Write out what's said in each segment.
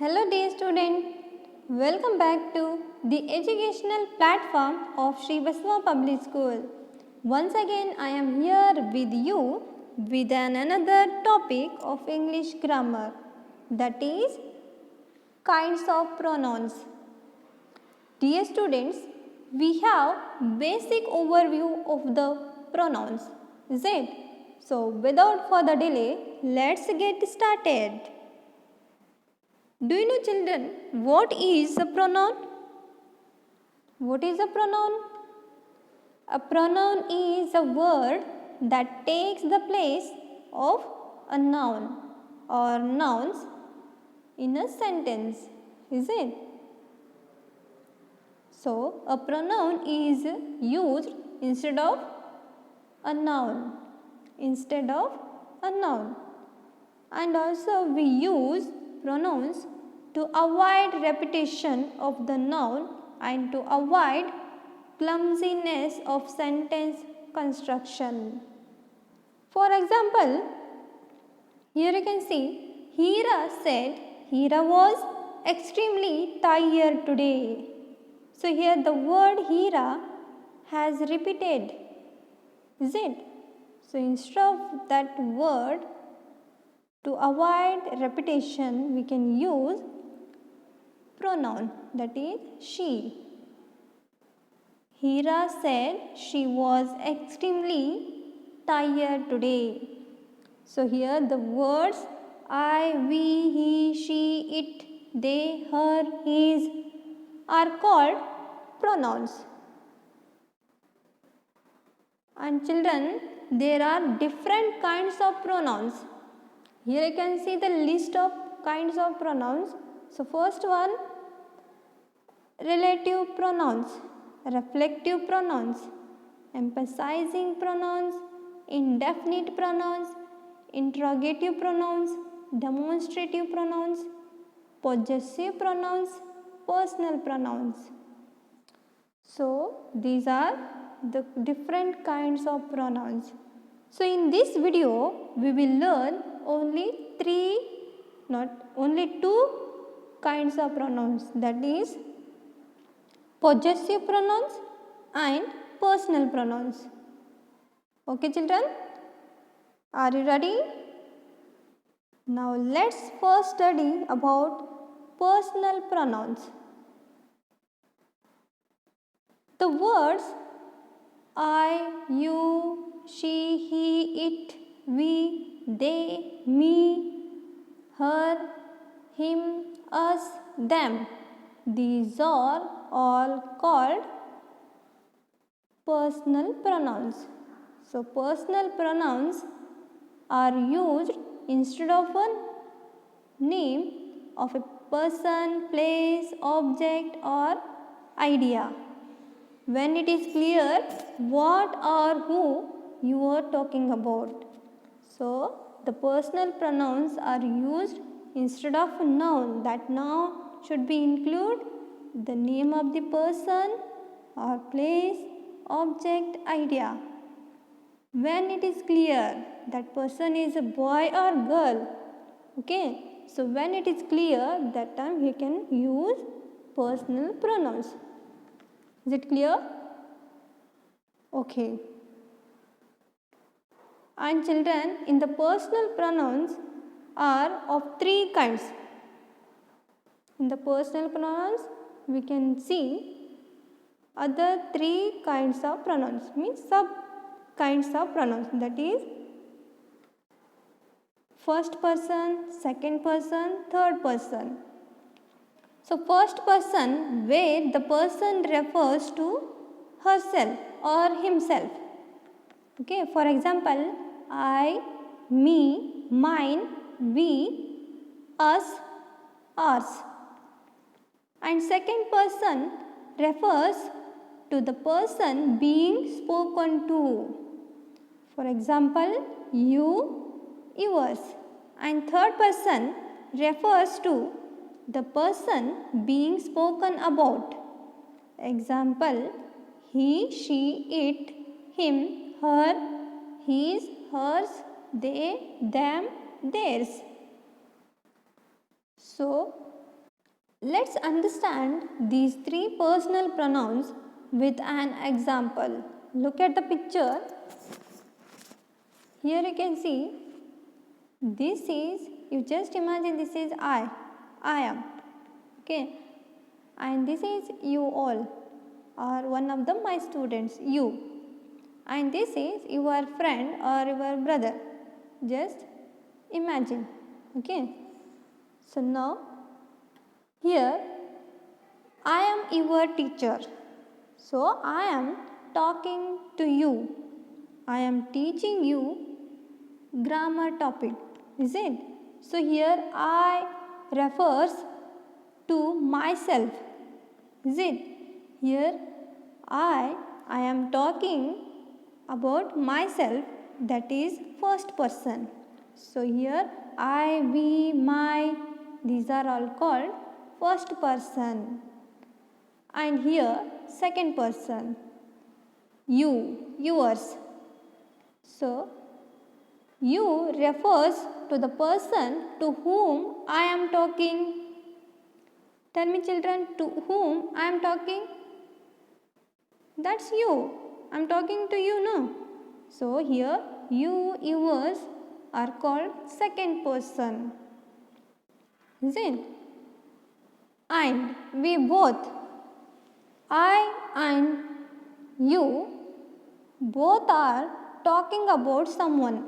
Hello dear student, welcome back to the educational platform of Sri Basava Public School. Once again I am here with you with another topic of English grammar, that is kinds of pronouns. Dear students, we have basic overview of the pronouns, is it? So without further delay, let's get started. Do you know children what is a pronoun? What is a pronoun? A pronoun is a word that takes the place of a noun or nouns in a sentence, is it? So, a pronoun is used instead of a noun. And also we use pronouns to avoid repetition of the noun and to avoid clumsiness of sentence construction. For example, here you can see Hira said Hira was extremely tired today. So here the word Hira has repeated, is it? So instead of that word, to avoid repetition, we can use pronoun, that is she. Hira said she was extremely tired today. So here the words I, we, he, she, it, they, her, his are called pronouns. And children, there are different kinds of pronouns. Here you can see the list of kinds of pronouns. So first one, relative pronouns, reflective pronouns, emphasizing pronouns, indefinite pronouns, interrogative pronouns, demonstrative pronouns, possessive pronouns, personal pronouns. So these are the different kinds of pronouns. So in this video we will learn only two kinds of pronouns, that is possessive pronouns and personal pronouns. Okay children, are you ready? Now let's first study about personal pronouns. The words I, you, she, he, it, we, they, me, her, him, us, them, these are all called personal pronouns. So personal pronouns are used instead of a name of a person, place, object or idea, when it is clear what or who you are talking about. So the personal pronouns are used instead of a noun. That noun should be include the name of the person or place, object, idea. When it is clear that person is a boy or girl, okay, so when it is clear, that time we can use personal pronouns. Is it clear? Okay. And children, in the personal pronouns are of three kinds. In the personal pronouns, we can see other three kinds of pronouns, means sub kinds of pronouns, that is first person, second person, third person. So first person, where the person refers to herself or himself. Okay, for example, I, me, mine, we, us, ours. And second person refers to the person being spoken to. For example, you, yours. And third person refers to the person being spoken about. Example, he, she, it, him, her, his, hers, they, them, theirs. So Let's understand these three personal pronouns with an example. Look at the picture. Here you can see this is, you just imagine this is I am, okay, and this is you all, or one of my students, you, and this is your friend or your brother. Just imagine, okay. So now here I am your teacher. So I am talking to you. I am teaching you grammar topic, is it? So here I refers to myself, is it? Here I am talking about myself, that is first person. So here I, we, my, these are all called first person. And here second person, you, yours. So you refers to the person to whom I am talking. Tell me children, to whom I am talking? That's you. I am talking to you, no? So here you, yours are called second person. Is it? And we both, I and you, both are talking about someone.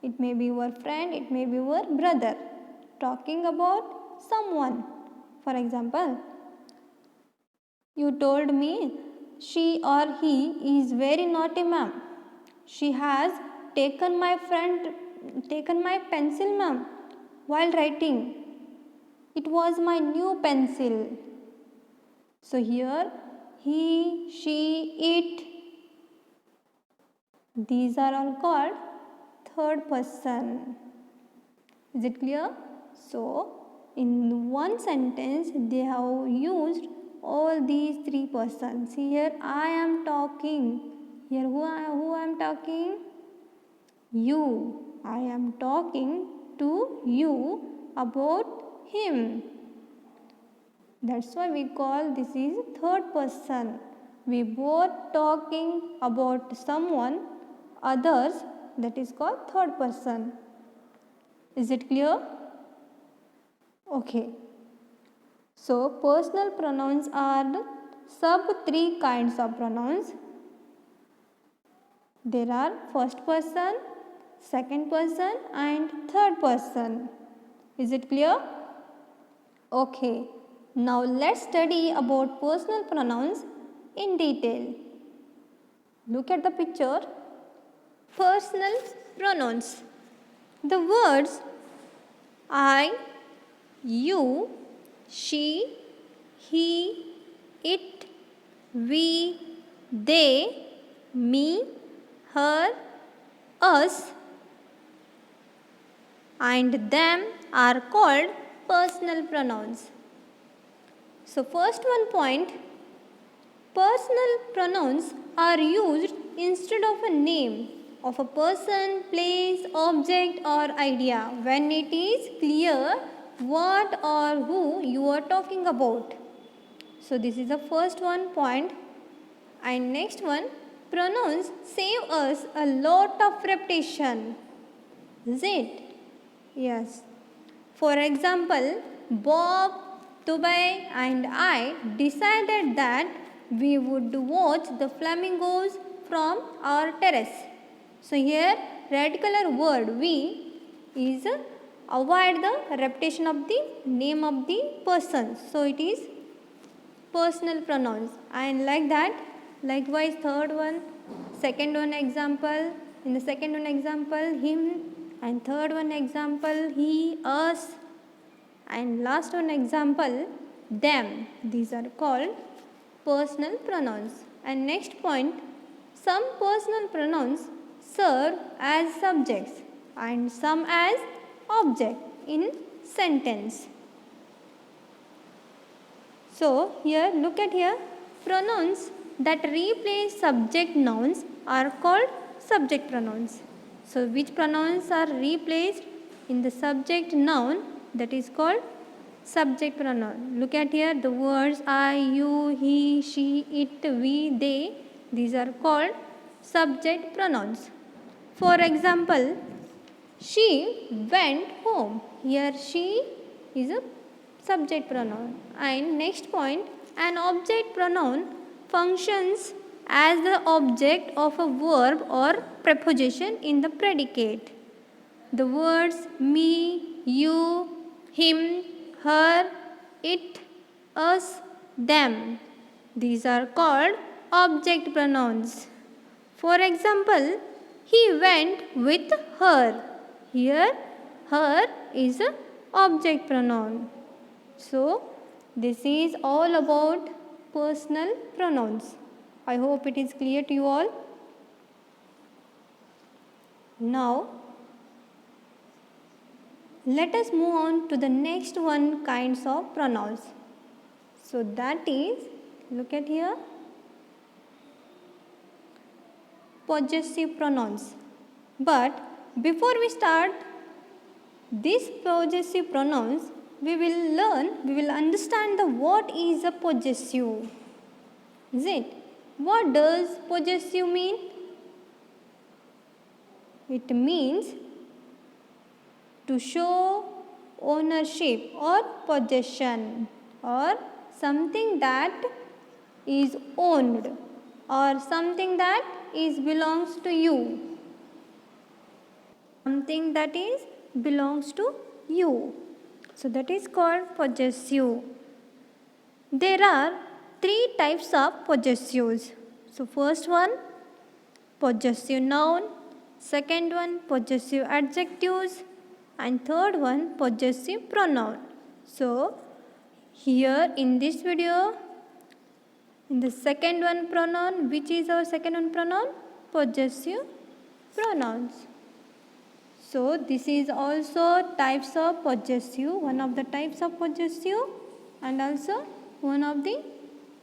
It may be your friend, it may be your brother. Talking about someone. For example, you told me she or he is very naughty, ma'am. She has taken my pencil, ma'am, while writing. It was my new pencil. So here he, she, it, these are all called third person. Is it clear? So in one sentence they have used all these three persons. Here I am talking. Here who I am talking? You. I am talking to you about him. That's why we call this is third person. We both talking about someone, others, that is called third person. Is it clear? Okay. So personal pronouns are the sub three kinds of pronouns. There are first person, second person and third person. Is it clear? Okay. Now let's study about personal pronouns in detail. Look at the picture. Personal pronouns. The words I, you, she, he, it, we, they, me, her, us and them are called personal pronouns. So first one point, personal pronouns are used instead of a name of a person, place, object or idea when it is clear what or who you are talking about. So this is the first one point. And next one, pronouns save us a lot of repetition. Is it? Yes. For example, Bob, Tubay and I decided that we would watch the flamingos from our terrace. So here red color word we is avoid the repetition of the name of the person. So it is personal pronouns. And like that, likewise third one, second one example, in the second one example him, and third one example he, us, and last one example them. These are called personal pronouns. And next point, some personal pronouns serve as subjects and some as object in sentence. So here look at here, pronouns that replace subject nouns are called subject pronouns. So which pronouns are replaced in the subject noun, that is called subject pronoun. Look at here, the words I, you, he, she, it, we, they. These are called subject pronouns. For example, she went home. Here she is a subject pronoun. And next point, an object pronoun functions as the object of a verb or preposition in the predicate. The words me, you, him, her, it, us, them. These are called object pronouns. For example, he went with her. Here, her is an object pronoun. So, this is all about personal pronouns. I hope it is clear to you all. Now, let us move on to the next one kinds of pronouns. So, that is, look at here, possessive pronouns. But before we start these possessive pronouns, we will understand the what is a possessive. Is it? What does possessive mean? It means to show ownership or possession, or something that is owned, or something that is belongs to you. Something that is belongs to you. So that is called possessive. There are three types of possessives. So first one, possessive noun. Second one, possessive adjectives. And third one, possessive pronoun. So here in this video, in the second one pronoun, which is our second one pronoun? Possessive pronouns. So this is also types of possessive, one of the types of possessive, and also one of the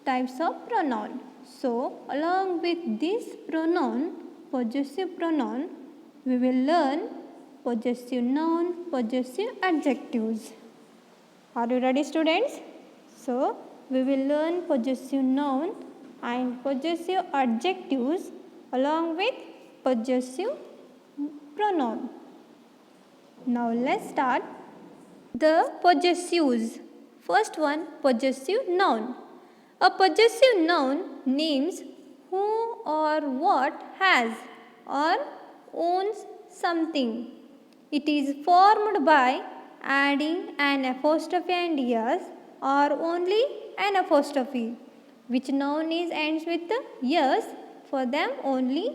types of pronoun. So along with this pronoun, possessive pronoun, we will learn possessive noun, possessive adjectives. Are you ready, students? So we will learn possessive noun and possessive adjectives along with possessive pronoun. Now let's start the possessives. First one, possessive noun. A possessive noun names who or what has or owns something. It is formed by adding an apostrophe and s or only an apostrophe. Which noun is ends with s, for them only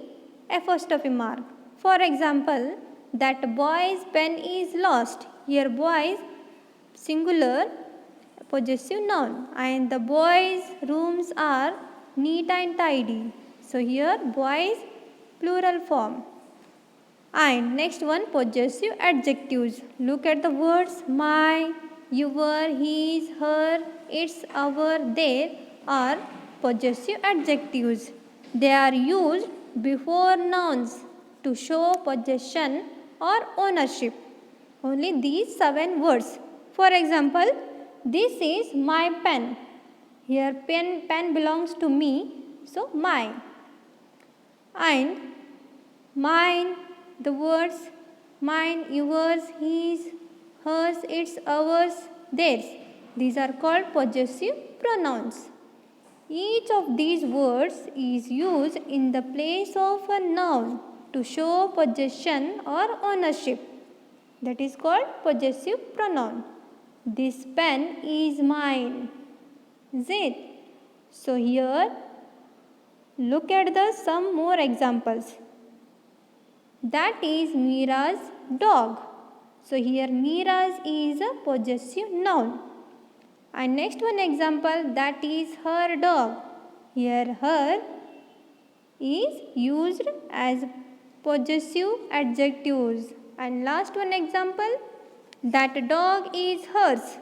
apostrophe mark. For example, that boy's pen is lost. Here boys singular possessive noun, and the boys' rooms are neat and tidy. So here boys plural form. And next one, possessive adjectives. Look at the words my, your, his, her, its, our, their are possessive adjectives. They are used before nouns to show possession or ownership. Only these 7 words. For example, this is my pen. Here pen belongs to me, so my. And mine, the words mine, yours, his, hers, its, ours, theirs. These are called possessive pronouns. Each of these words is used in the place of a noun to show possession or ownership. That is called possessive pronoun. This pen is mine. Is it? So here look at some more examples. That is Mira's dog. So here Mira's is a possessive noun. And next one example, that is her dog. Here her is used as possessive adjectives. And last one example, that dog is hers.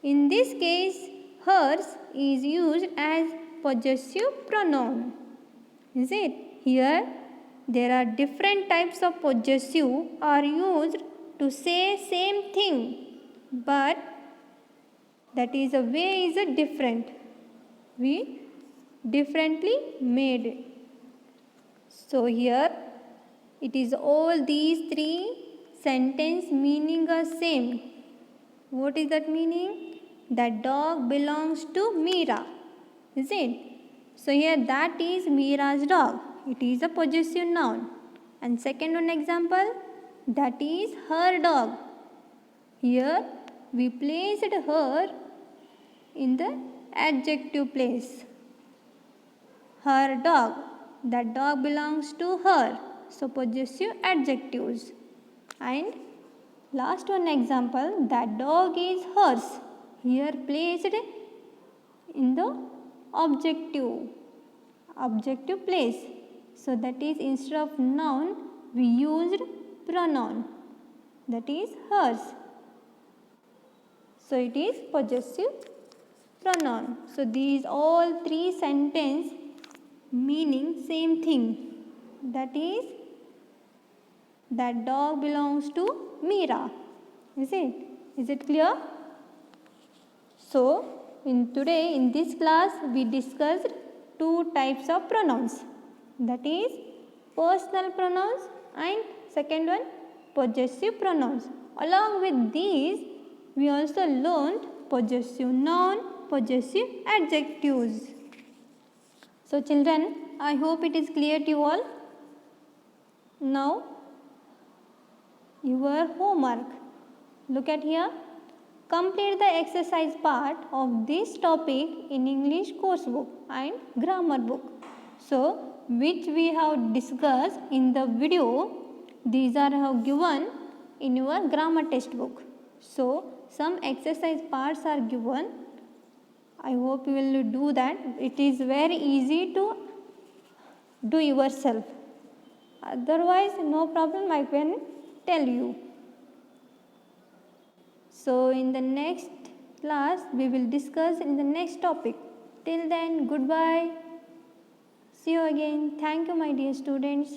In this case, hers is used as possessive pronoun. Is it? Here there are different types of possessive are used to say same thing, but That is, a way is a different. We differently made it. So here it is all these three sentence meaning are same. What is that meaning? That dog belongs to Meera. Is it? So here that is Meera's dog. It is a possessive noun. And second one example, that is her dog. Here we placed her in the adjective place. Her dog. That dog belongs to her. So possessive adjectives. And last one example, that dog is hers. Here placed in the objective place. So that is, instead of noun we used pronoun. That is hers. So it is possessive pronoun. So these all three sentence meaning same thing. That is, that dog belongs to Meera. Is it? Is it clear? So in this class we discussed two types of pronouns. That is personal pronouns and second one possessive pronouns. Along with these we also learned possessive noun, possessive adjectives. So children, I hope it is clear to you all. Now your homework. Look at here. Complete the exercise part of this topic in English course book and grammar book. So, which we have discussed in the video, these are given in your grammar textbook. So, some exercise parts are given. I hope you will do that. It is very easy to do yourself. Otherwise, no problem, I can tell you. So in the next class we will discuss in the next topic. Till then, goodbye. See you again. Thank you, my dear students.